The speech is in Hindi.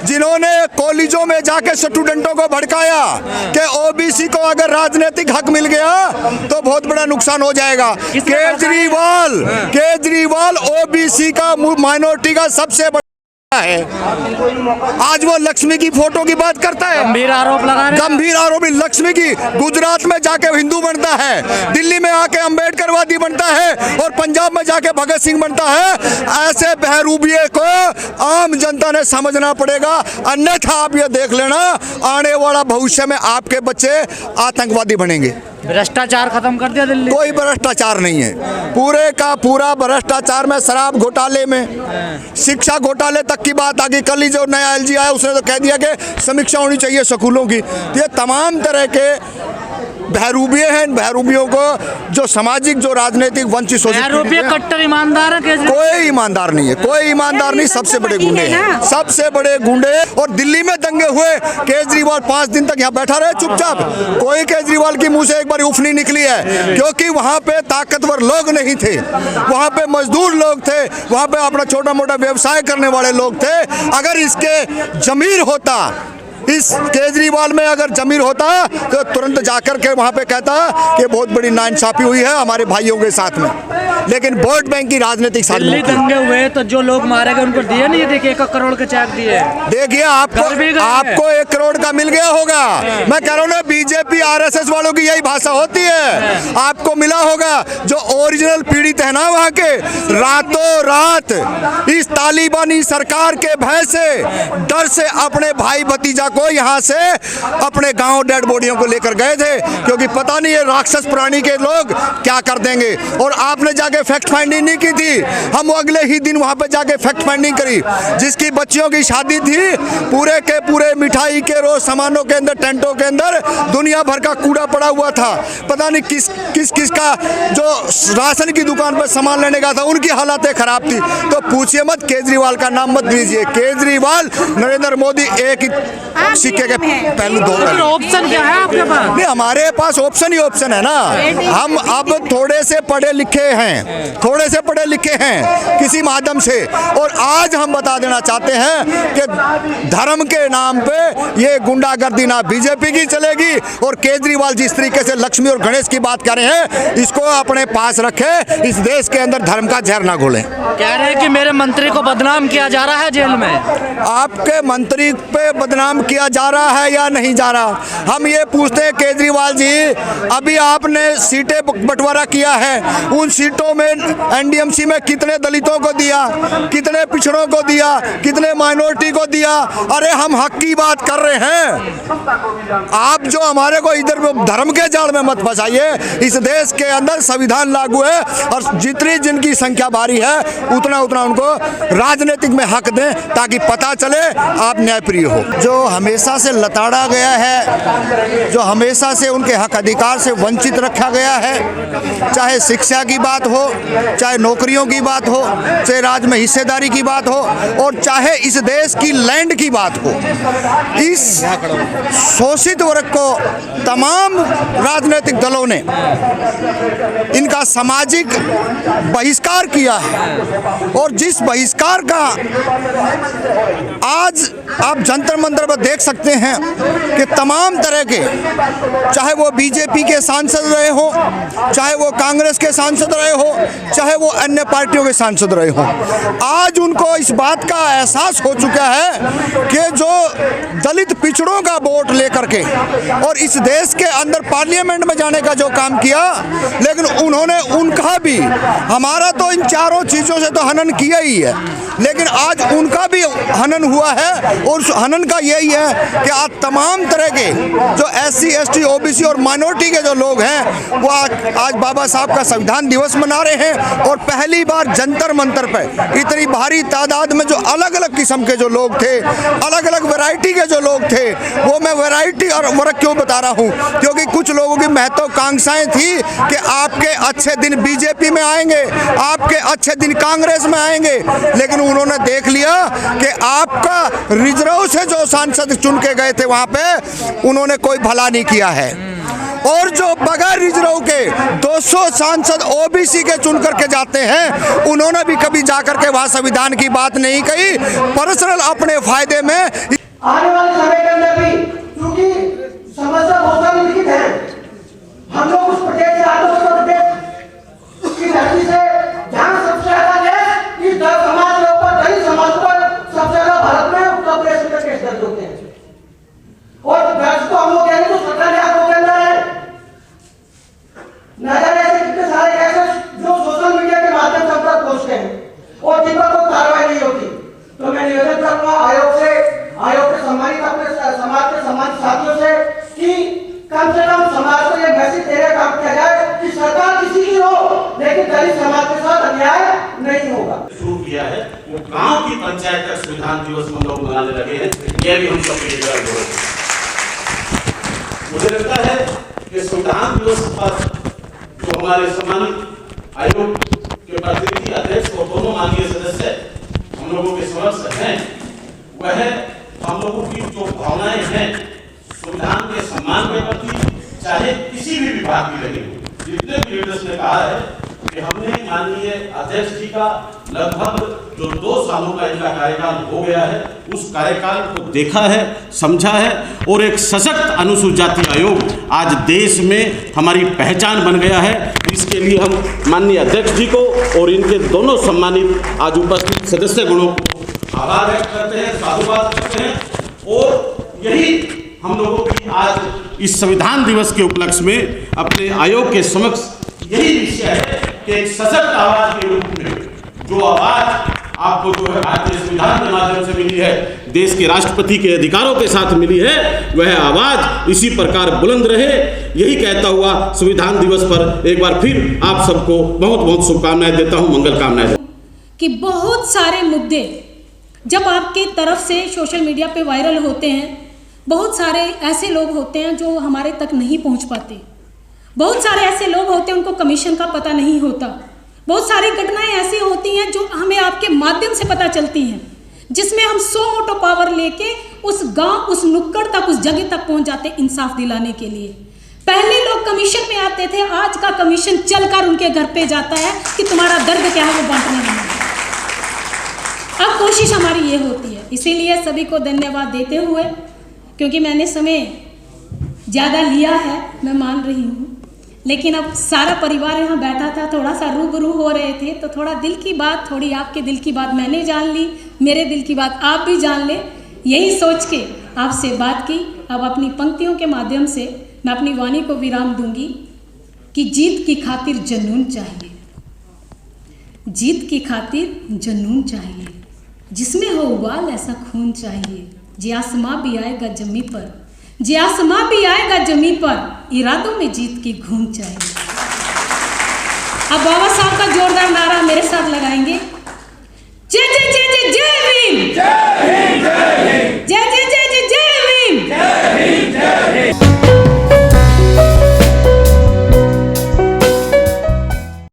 जिन्होंने कॉलेजों में जाके स्टूडेंटों को भड़काया कि ओबीसी को अगर राजनीतिक हक मिल गया तो बहुत बड़ा नुकसान हो जाएगा। केजरीवाल ओबीसी का माइनॉरिटी का सबसे बड़ा है। आज वो लक्ष्मी की फोटो की बात करता है, गंभीर आरोप लगा रहे हैं। गंभीर आरोप लक्ष्मी की। गुजरात में जाके हिंदू बनता है, दिल्ली में आके अंबेडकरवादी बनता है और पंजाब में जाके भगत सिंह बनता है। ऐसे बहरूबिये को आम जनता ने समझना पड़ेगा, अन्यथा आप ये देख लेना आने वाला भविष्य में आपके बच्चे आतंकवादी बनेंगे। भ्रष्टाचार खत्म कर दिया दिल्ली। कोई भ्रष्टाचार नहीं है, पूरे का पूरा भ्रष्टाचार में, शराब घोटाले में, शिक्षा घोटाले तक की बात आ गई। कल ही जो नया एलजी आया उसने तो कह दिया कि समीक्षा होनी चाहिए स्कूलों की। ये तमाम तरह के बहरूबिये हैं। बहरूबियों को जो सामाजिक जो राजनीतिक वंचित कट्टर ईमानदार है। कोई ईमानदार नहीं है, कोई ईमानदार नहीं, सबसे बड़े गुंडे हैं, सबसे बड़े गुंडे। और दिल्ली में दंगे हुए, केजरीवाल 5 दिन तक यहाँ बैठा रहे चुपचाप। कोई केजरीवाल की मुंह से एक बार उफनी निकली है, क्योंकि वहाँ पे ताकतवर लोग नहीं थे, वहाँ पे मजदूर लोग थे, वहाँ पे अपना छोटा मोटा व्यवसाय करने वाले लोग थे। अगर इसके जमीर होता, इस केजरीवाल में अगर जमीर होता तो तुरंत जाकर के वहां पे कहता कि बहुत बड़ी नाइंसाफी हुई है हमारे भाइयों के साथ में। लेकिन वोट बैंक की राजनीतिक दिल्ली दंगे हुए तो जो लोग मारे गए उनको दिए नहीं, देखिए 1 करोड़ के चेक दिए। देखिए आपको 1 करोड़ का मिल गया होगा। मैं कह रहा हूँ ना, बीजेपी आरएसएस वालों की यही भाषा होती है। आपको मिला होगा, जो ओरिजिनल पीड़ित है ना वहाँ के, रातों रात इस तालिबानी सरकार के भय से, डर से अपने भाई भतीजा को यहाँ से अपने गांव डेड बॉडियों को लेकर गए थे, क्योंकि पता नहीं है राक्षस प्राणी के लोग क्या कर देंगे। और आपने जाके फैक्ट फाइंडिंग नहीं की थी, हम अगले ही दिन वहां पे जाके फैक्ट फाइंडिंग करी। जिसकी बच्चियों की शादी थी, पूरे के पूरे मिठाई के रोज सामानों के अंदर, टेंटों के अंदर दुनिया भर का कूड़ा पड़ा हुआ था। पता नहीं किस का जो राशन की दुकान पर सामान लेने का था, उनकी हालतें खराब थी। तो पूछिए मत, केजरीवाल का नाम मत लीजिए। केजरीवाल, नरेंद्र मोदी एक ही सिक्के के पहलू दो। ऑप्शन क्या है आपके पास? नहीं, हमारे पास ऑप्शन ही ऑप्शन है ना। हम अब थोड़े से पढ़े लिखे हैं किसी माध्यम से, और आज हम बता देना चाहते हैं कि धर्म के नाम पे ये गुंडागर्दी ना बीजेपी की चलेगी। और केजरीवाल जिस तरीके से लक्ष्मी और गणेश की बात कर रहे हैं, इसको अपने पास रखे, इस देश के अंदर धर्म का जहर ना घोलें। कह रहे हैं कि मेरे मंत्री को बदनाम किया जा रहा है जेल में। आपके मंत्री पे बदनाम किया जा रहा है या नहीं जा रहा? हम ये पूछते हैं केजरीवाल जी, अभी आपने सीटें बंटवारा किया है, उन सीटों में एनडीएमसी में कितने दलितों को दिया, कितने पिछड़ों को दिया, कितने माइनॉरिटी को दिया? अरे हम हक की बात कर रहे हैं। आप जो हमारे को इधर धर्म के जाल में मत फंसाइए। इस देश के अंदर संविधान लागू है, और जितनी जिनकी संख्या भारी है उतना उनको राजनीतिक में हक दें, ताकि पता चले आप न्यायप्रिय हो। जो हमेशा से लताड़ा गया है, जो हमेशा से उनके हक अधिकार से वंचित रखा गया है, चाहे शिक्षा की बात हो, चाहे नौकरियों की बात हो, चाहे राज में हिस्सेदारी की बात हो, और चाहे इस देश की लैंड की बात हो, इस शोषित वर्ग को तमाम राजनीतिक दलों ने इनका सामाजिक बहिष्कार किया है। और जिस बहिष्कार का आज आप जंतर मंतर पर देख सकते हैं कि तमाम तरह के, चाहे वो बीजेपी के सांसद रहे हो, चाहे वो कांग्रेस के सांसद रहे हो, चाहे वो अन्य पार्टियों के सांसद रहे हो, आज उनको इस बात का एहसास हो चुका है कि जो दलित पिछड़ों का वोट लेकर के और इस देश के अंदर पार्लियामेंट में जाने का जो काम किया, लेकिन उन्होंने उनका भी, हमारा तो इन चारों चीज़ों से तो हनन किया ही है, लेकिन आज उनका भी हनन हुआ है। और उस हनन का यही है कि आज तमाम तरह के जो SC ST OBC और माइनॉरिटी के जो लोग हैं, वो आज बाबा साहब का संविधान दिवस मना रहे हैं। और पहली बार जंतर मंतर पर इतनी भारी तादाद में जो अलग अलग किस्म के जो लोग थे, अलग अलग वैरायटी के जो लोग थे, वो मैं वैरायटी और वर्ग क्यों बता रहा हूँ, क्योंकि कुछ लोगों की महत्वाकांक्षाएं थी कि आपके अच्छे दिन बीजेपी में आएंगे, आपके अच्छे दिन कांग्रेस में आएंगे, लेकिन उन्होंने देख लिया कि आपका रिजर्व से जो सांसद चुन के गए थे वहां पे, उन्होंने कोई भला नहीं किया है। और जो बगैर रिजर्व के 200 सांसद ओबीसी के चुन करके जाते हैं, उन्होंने भी कभी जाकर के वहां संविधान की बात नहीं कही। पर्सनल अपने फायदे में आने वाले समय के अंदर भी क्योंकि समस्या बहुत सारी लिखित है, हम लोग उस प्रदेश से आते हैं, प्रदेश की धरती से जहां सबसे ज्यादा है इस दलित समाज के ऊपर, दलित समाज पर सबसे ज्यादा भारत में उत्तर प्रदेश में केस दर्ज होते हैं। और दर्ज तो हम लोग कह रहे हैं तो सरकार ने आपको कहना है नजर ऐसे कितने सारे केसेस जो सोशल मीडिया के माध्यम से हम तक पहुंचते हैं और जिन पर कोई कार्रवाई नहीं होती। तो मैं निवेदन करूंगा आयोग के सम्मानित अपने समाज के सम्मानित साथियों से कि कम से कम समाज को यह मैसेज देने का काम किया जाए कि सरकार किसी की हो लेकिन दलित समाज के साथ अन्याय नहीं होगा। शुरू किया है वो गांव की पंचायत तक संविधान दिवस हम लोग मनाने लगे हैं, यह भी हम सबके लिए गर्व है। मुझे लगता है कि संविधान दिवस पर जो हमारे सम्मानित आयोग के प्रतिनिधि अध्यक्ष और दोनों माननीय सदस्य हम लोगों के समक्ष हैं, वह हम लोगों की जो भावनाएं हैं संविधान के सम्मान के प्रति, चाहे किसी भी विभाग की रही हो। जितने भी लीडर्स ने कहा है कि हमने माननीय अध्यक्ष जी का लगभग जो 2 सालों का इनका कार्यकाल हो गया है, उस कार्यकाल को देखा है, समझा है और एक सशक्त अनुसूचित जाति आयोग आज देश में हमारी पहचान बन गया है। इसके लिए हम माननीय अध्यक्ष जी को और इनके दोनों सम्मानित आज उपस्थित सदस्य गणों को आभार व्यक्त करते हैं, साधुवाद करते हैं। और यही हम लोगों की आज इस संविधान दिवस के उपलक्ष्य में अपने आयोग के समक्ष यही विषय है कि एक सशक्त आवाज के रूप में जो आवाज आपको जो है भारतीय संविधान के माध्यम से मिली है, देश के राष्ट्रपति के अधिकारों के साथ मिली है, वह आवाज इसी प्रकार बुलंद रहे। यही कहता हुआ संविधान दिवस पर एक बार फिर आप सबको बहुत बहुत शुभकामनाएं देता हूं, मंगल कामनाएं। कि बहुत सारे मुद्दे जब आपके तरफ से सोशल मीडिया पे वायरल होते हैं, बहुत सारे ऐसे लोग होते हैं जो हमारे तक नहीं पहुंच पाते, बहुत सारे ऐसे लोग होते हैं उनको कमीशन का पता नहीं होता, बहुत सारी घटनाएं ऐसी होती हैं जो हमें आपके माध्यम से पता चलती हैं, जिसमें हम 100 मोटो पावर लेके उस गांव, उस नुक्कड़ तक, उस जगह तक पहुंच जाते इंसाफ दिलाने के लिए। पहले लोग कमीशन में आते थे, आज का कमीशन चलकर उनके घर पे जाता है कि तुम्हारा दर्द क्या है वो बांटने में। अब कोशिश हमारी ये होती है, इसीलिए सभी को धन्यवाद देते हुए, क्योंकि मैंने समय ज़्यादा लिया है, मैं मान रही हूँ, लेकिन अब सारा परिवार यहाँ बैठा था, थोड़ा सा रूबरू हो रहे थे, तो थोड़ा दिल की बात, थोड़ी आपके दिल की बात मैंने जान ली, मेरे दिल की बात आप भी जान ले, यही सोच के आपसे बात की। अब अपनी पंक्तियों के माध्यम से मैं अपनी वाणी को विराम दूंगी कि जीत की खातिर जुनून चाहिए, जीत की खातिर जुनून चाहिए, जिसमें हो उबाल ऐसा खून चाहिए, जे आसमां भी आएगा जमी पर, जे आसमां भी आएगा जमी पर, इरादों में जीत की घूम चाहिए। अब बाबा साहब का जोरदार नारा मेरे साथ लगाएंगे, जय जय जय जय जय भीम, जय भीम, जय